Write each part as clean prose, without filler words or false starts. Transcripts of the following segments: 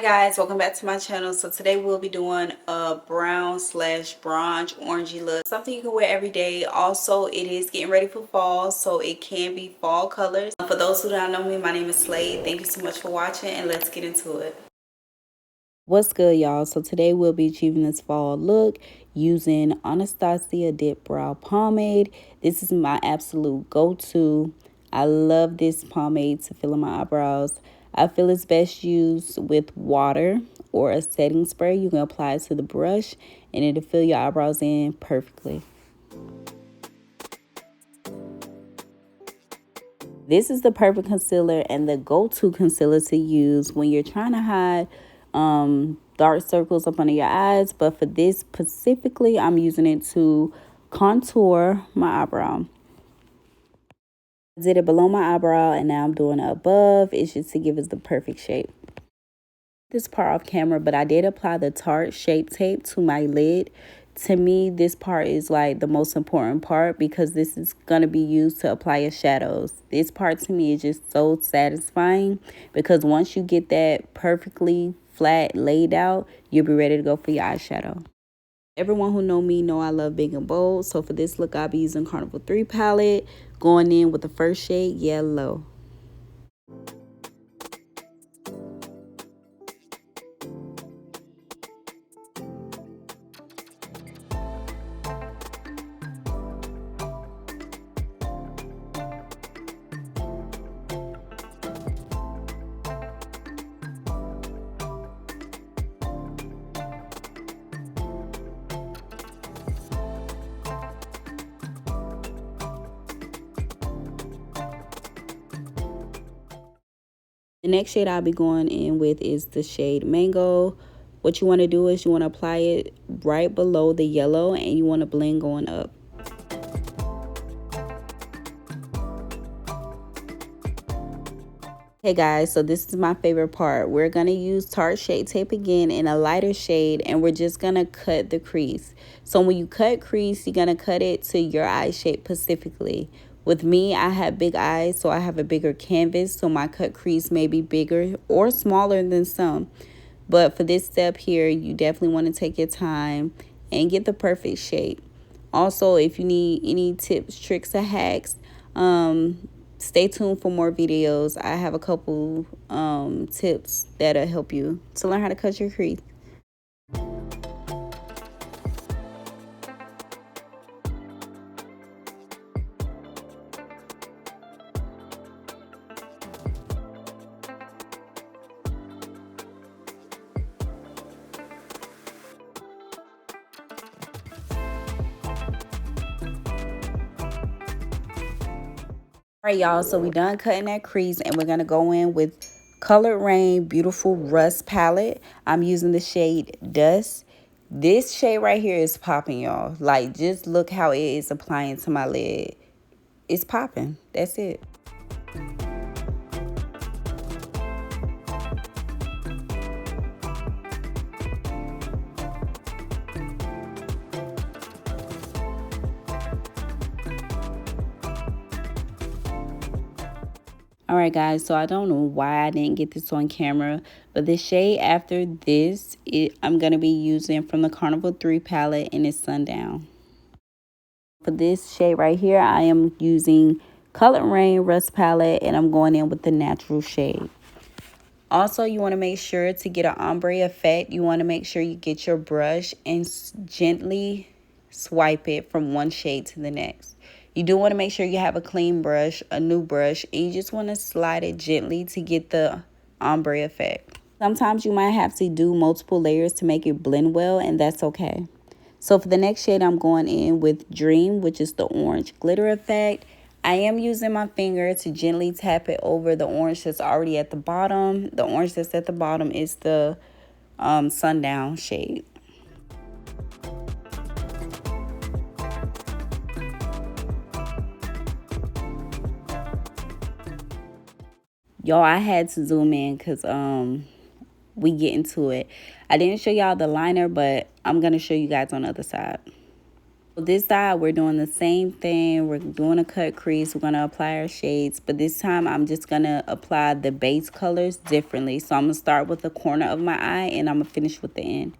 Hi guys, welcome back to my channel. So today we'll be doing a brown slash bronze orangey look, something you can wear every day. Also, it is getting ready for fall, so it can be fall colors. For those who don't know me, my name is Slade. Thank you so much for watching, and let's get into it. What's good, y'all? So today we'll be achieving this fall look using Anastasia Dip Brow Pomade. This is my absolute go-to. I love this pomade to fill in my eyebrows. I feel it's best used with water or a setting spray. You can apply it to the brush and it'll fill your eyebrows in perfectly. This is the perfect concealer and the go-to concealer to use when you're trying to hide dark circles up under your eyes. But for this specifically, I'm using it to contour my eyebrow. I did it below my eyebrow and now I'm doing it above. It's just to give us the perfect shape. This part off camera, but I did apply the Tarte Shape Tape to my lid. To me, this part is like the most important part because this is going to be used to apply your shadows. This part to me is just so satisfying because once you get that perfectly flat laid out, you'll be ready to go for your eyeshadow. Everyone who know me know I love big and bold. So for this look, I'll be using Carnival 3 palette, going in with the first shade, Yellow. The next shade I'll be going in with is the shade Mango. What you want to do is you want to apply it right below the yellow and you want to blend going up. Hey guys, so this is my favorite part. We're going to use Tarte Shape Tape again in a lighter shade and we're just going to cut the crease. So when you cut crease, you're going to cut it to your eye shape specifically. With me, I have big eyes, so I have a bigger canvas, so my cut crease may be bigger or smaller than some. But for this step here, you definitely want to take your time and get the perfect shape. Also, if you need any tips, tricks, or hacks, stay tuned for more videos. I have a couple tips that'll help you to learn how to cut your crease. All right, y'all, so we done cutting that crease and we're going to go in with Raine Beautiful Rust palette. I'm using the shade Dust. This shade right here is popping, y'all. Like, just look how it is applying to my lid. It's popping. That's it. All right, guys, so I don't know why I didn't get this on camera, but the shade after this, I'm going to be using from the Carnival 3 palette, and it's Sundown. For this shade right here, I am using Raine Rust palette, and I'm going in with the natural shade. Also, you want to make sure to get an ombre effect. You want to make sure you get your brush and gently swipe it from one shade to the next. You do want to make sure you have a clean brush, a new brush, and you just want to slide it gently to get the ombre effect. Sometimes you might have to do multiple layers to make it blend well, and that's okay. So for the next shade, I'm going in with Dream, which is the orange glitter effect. I am using my finger to gently tap it over the orange that's already at the bottom. The orange that's at the bottom is the Sundown shade. Y'all, I had to zoom in because we get into it. I didn't show y'all the liner, but I'm going to show you guys on the other side. This side, we're doing the same thing. We're doing a cut crease. We're going to apply our shades. But this time, I'm just going to apply the base colors differently. So I'm going to start with the corner of my eye, and I'm going to finish with the end.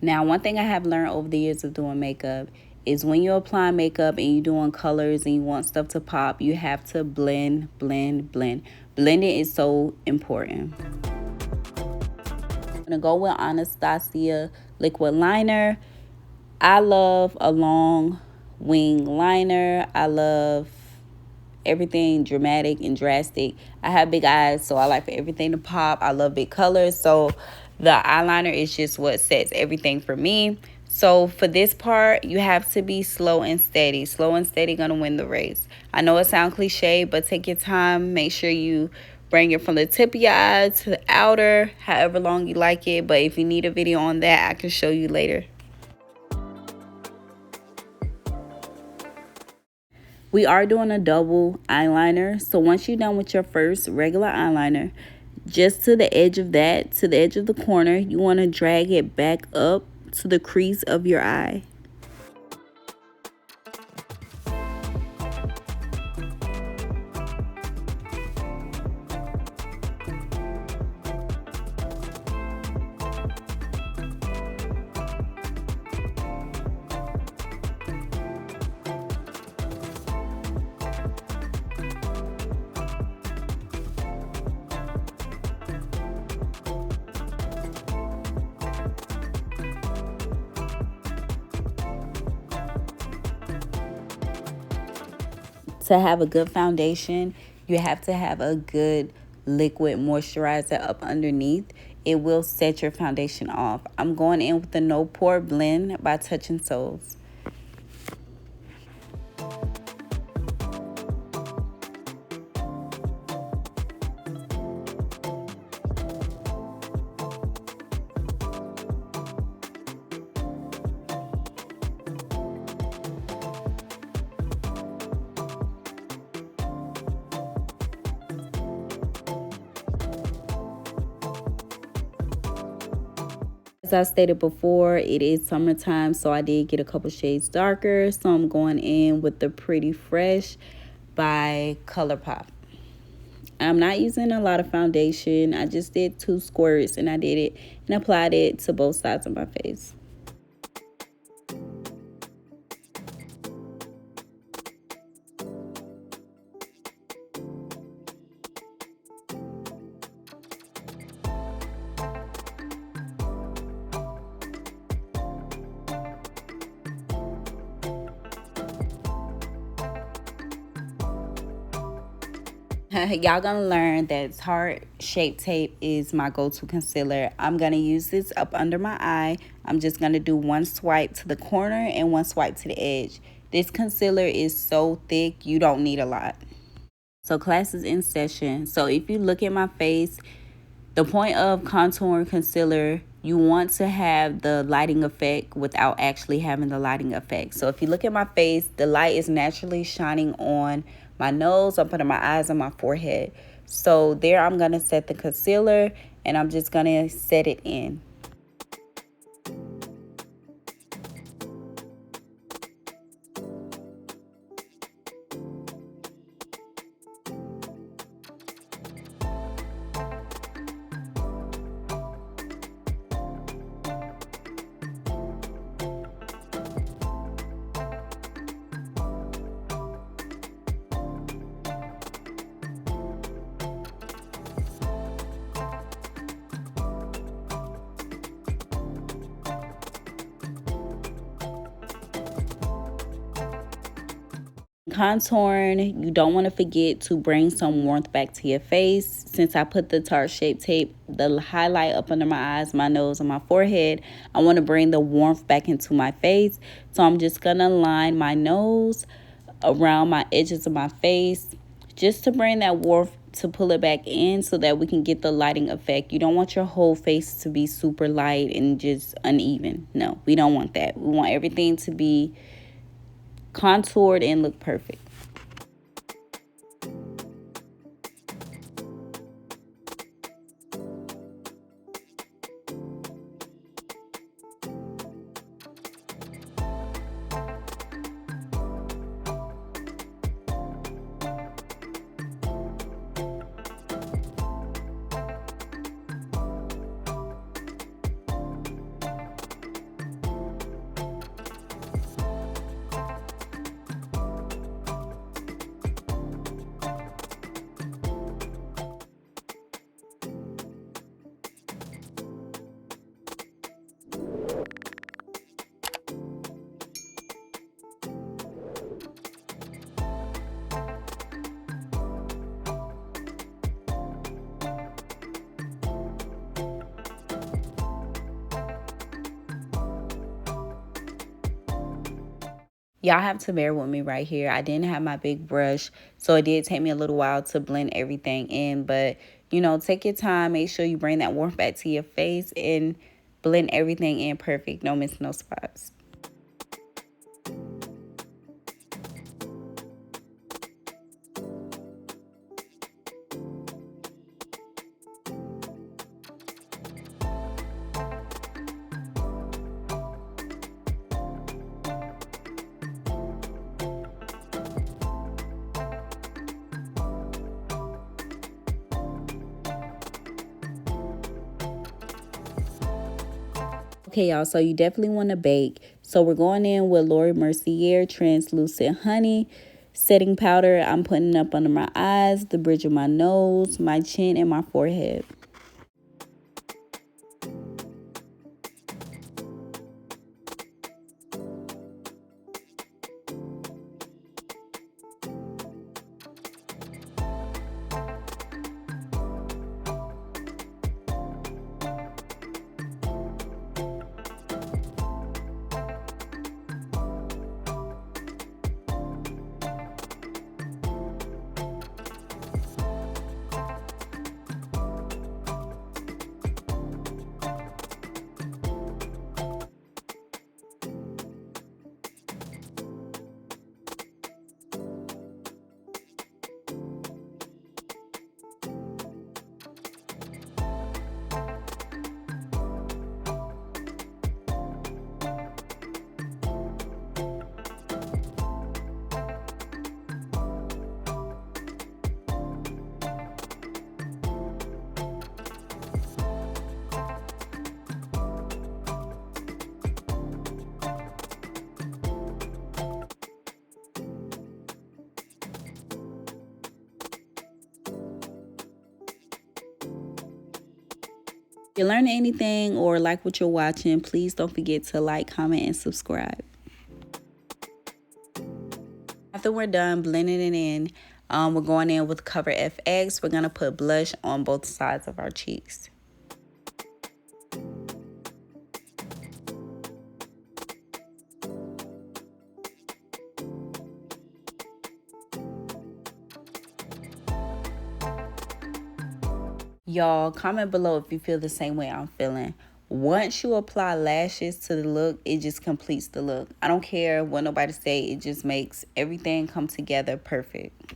Now, one thing I have learned over the years of doing makeup is when you're applying makeup and you're doing colors and you want stuff to pop, you have to blend, blend, blend. Blending is so important. I'm going to go with Anastasia liquid liner. I love a long wing liner. I love everything dramatic and drastic. I have big eyes, so I like for everything to pop. I love big colors, so the eyeliner is just what sets everything for me. So for this part, you have to be slow and steady. Slow and steady gonna win the race. I know it sounds cliche, but take your time. Make sure you bring it from the tip of your eye to the outer, however long you like it. But if you need a video on that, I can show you later. We are doing a double eyeliner. So once you're done with your first regular eyeliner, just to the edge of that, to the edge of the corner, you want to drag it back up to the crease of your eye. To have a good foundation, you have to have a good liquid moisturizer up underneath. It will set your foundation off. I'm going in with the No Pore Blend by Touching Souls. As I stated before, it is summertime, so I did get a couple shades darker. So I'm going in with the Pretty Fresh by ColourPop. I'm not using a lot of foundation. I just did 2 squirts and I did it and applied it to both sides of my face. Y'all gonna learn that Tarte Shape Tape is my go-to concealer. I'm gonna use this up under my eye. I'm just gonna do one swipe to the corner and one swipe to the edge. This concealer is so thick, you don't need a lot. So class is in session. So if you look at my face, the point of contour and concealer, you want to have the lighting effect without actually having the lighting effect. So if you look at my face, the light is naturally shining on my nose, up under my eyes, and my forehead. So there I'm going to set the concealer and I'm just going to set it in. Contouring, you don't want to forget to bring some warmth back to your face. Since I put the Tarte Shape Tape, the highlight up under my eyes, my nose, and my forehead, I want to bring the warmth back into my face. So I'm just going to line my nose around my edges of my face just to bring that warmth, to pull it back in so that we can get the lighting effect. You don't want your whole face to be super light and just uneven. No, we don't want that. We want everything to be contoured and look perfect. Y'all have to bear with me right here. I didn't have my big brush, so it did take me a little while to blend everything in. But, you know, take your time. Make sure you bring that warmth back to your face and blend everything in perfect. No miss, no spots. Okay, y'all, so you definitely want to bake. So we're going in with Laura Mercier Translucent Honey setting powder. I'm putting it up under my eyes, the bridge of my nose, my chin, and my forehead. If you learn anything or like what you're watching, please don't forget to like, comment, and subscribe. After we're done blending it in, we're going in with Cover FX. We're going to put blush on both sides of our cheeks. Y'all, comment below if you feel the same way I'm feeling. Once you apply lashes to the look, it just completes the look. I don't care what nobody say, it just makes everything come together perfect.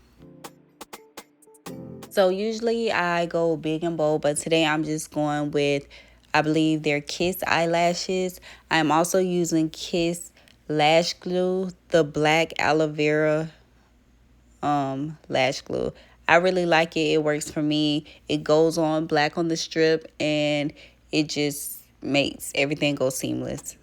So usually I go big and bold, but today I'm just going with, I believe they're Kiss eyelashes. I'm also using Kiss Lash Glue, the black aloe vera lash glue. I really like it. It works for me. It goes on black on the strip and it just makes everything go seamless.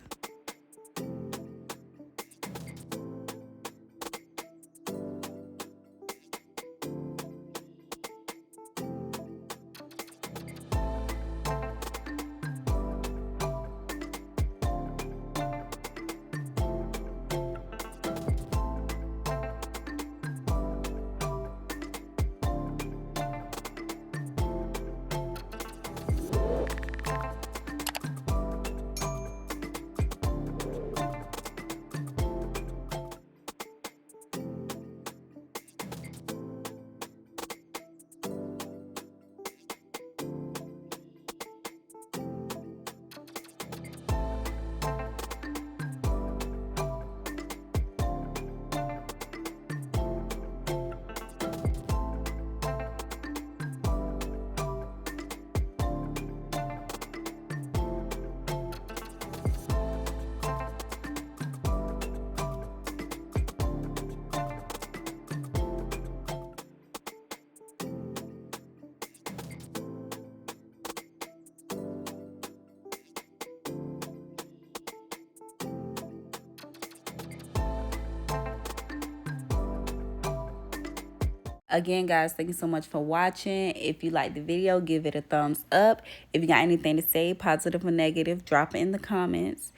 Again, guys, thank you so much for watching. If you like the video, give it a thumbs up. If you got anything to say, positive or negative, drop it in the comments.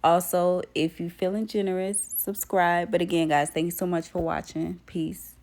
Also, if you're feeling generous, subscribe. But again, guys, thank you so much for watching. Peace.